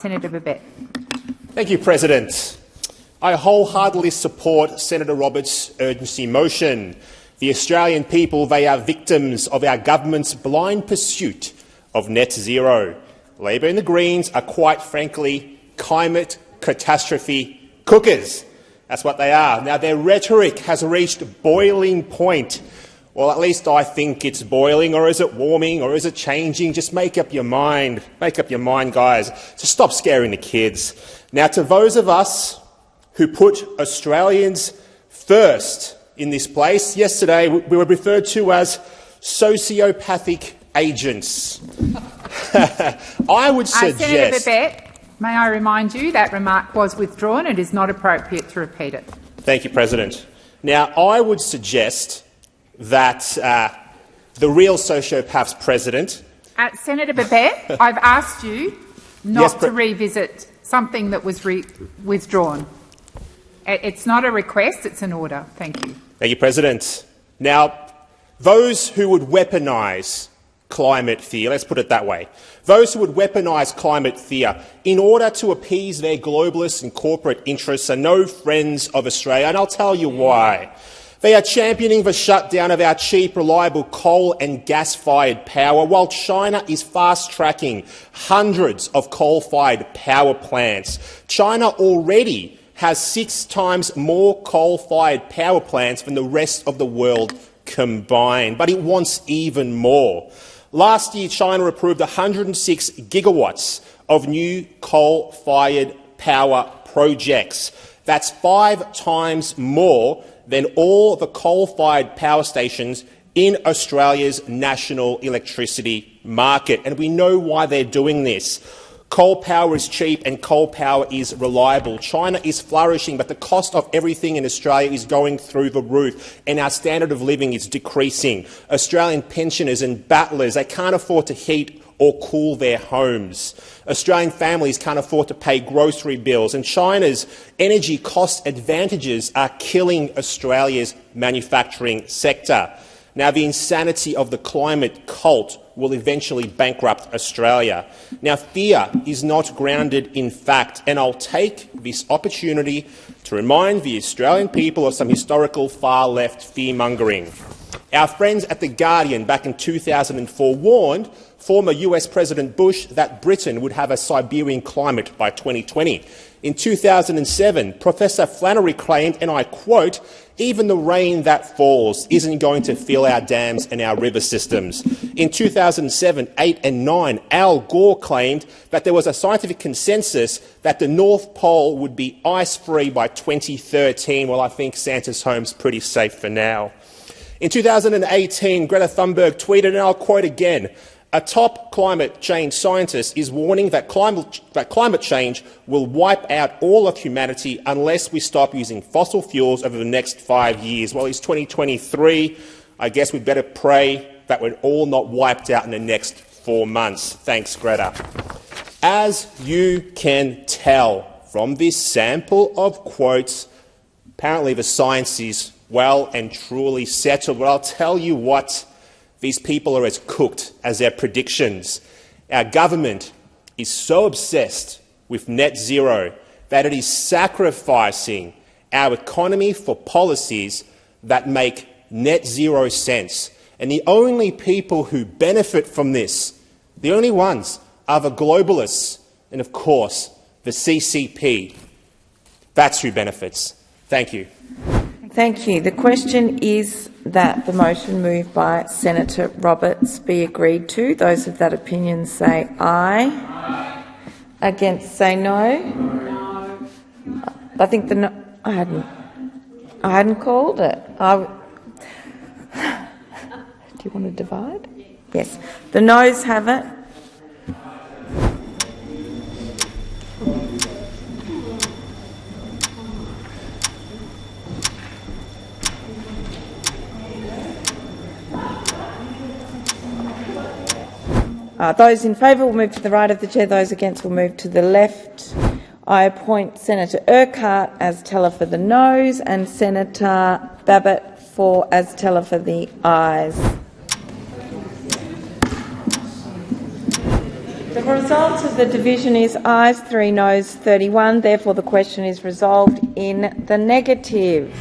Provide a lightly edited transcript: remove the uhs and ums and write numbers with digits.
Senator Babet. Thank you, President. I wholeheartedly support Senator Roberts' urgency motion. The Australian people, they are victims of our government's blind pursuit of net zero. Labor and the Greens are, quite frankly, climate catastrophe cookers. That's what they are. Now, their rhetoric has reached boiling point. Well, at least I think it's boiling, or is it warming, or is it changing? Just make up your mind. Make up your mind, guys. Just stop scaring the kids. Now, to those of us who put Australians first in this place, yesterday we were referred to as sociopathic agents. I would suggest— Senator Babet, may I remind you that remark was withdrawn. It is not appropriate to repeat it. Thank you, President. Now, I would suggest that the real sociopath's President— Senator Babet, I've asked you not to revisit something that was withdrawn. It's not a request, it's an order. Thank you. Thank you, President. Now, those who would weaponise climate fear, let's put it that way, those who would weaponise climate fear in order to appease their globalist and corporate interests are no friends of Australia, and I'll tell you why. They are championing the shutdown of our cheap, reliable coal and gas-fired power, while China is fast-tracking hundreds of coal-fired power plants. China already has 6 times more coal-fired power plants than the rest of the world combined, but it wants even more. Last year, China approved 106 gigawatts of new coal-fired power projects. That's 5 times more than all the coal-fired power stations in Australia's national electricity market. And we know why they're doing this. Coal power is cheap and coal power is reliable. China is flourishing, but the cost of everything in Australia is going through the roof, and our standard of living is decreasing. Australian pensioners and battlers, they can't afford to heat or cool their homes. Australian families can't afford to pay grocery bills, and China's energy cost advantages are killing Australia's manufacturing sector. Now, the insanity of the climate cult will eventually bankrupt Australia. Now, fear is not grounded in fact, and I'll take this opportunity to remind the Australian people of some historical far-left fear-mongering. Our friends at The Guardian back in 2004 warned former US President Bush that Britain would have a Siberian climate by 2020. In 2007, Professor Flannery claimed, and I quote, "Even the rain that falls isn't going to fill our dams and our river systems." In 2007, 8 and 9, Al Gore claimed that there was a scientific consensus that the North Pole would be ice-free by 2013. Well, I think Santa's home's pretty safe for now. In 2018, Greta Thunberg tweeted, and I'll quote again, "A top climate change scientist is warning that climate change will wipe out all of humanity unless we stop using fossil fuels over the next 5 years." Well, it's 2023. I guess we'd better pray that we're all not wiped out in the next 4 months. Thanks, Greta. As you can tell from this sample of quotes, apparently the science is well and truly settled. But I'll tell you what, these people are as cooked as their predictions. Our government is so obsessed with net zero that it is sacrificing our economy for policies that make net zero sense. And the only people who benefit from this, the only ones, are the globalists and, of course, the CCP. That's who benefits. Thank you. Thank you. The question is that the motion moved by Senator Roberts be agreed to. Those of that opinion say aye. Aye. Against say no. No. I think the no, I hadn't called it. Do you want to divide? Yes. The noes have it. Those in favour will move to the right of the chair. Those against will move to the left. I appoint Senator Urquhart as teller for the noes and Senator Babet as teller for the ayes. The result of the division is ayes 3, noes 31. Therefore, the question is resolved in the negative.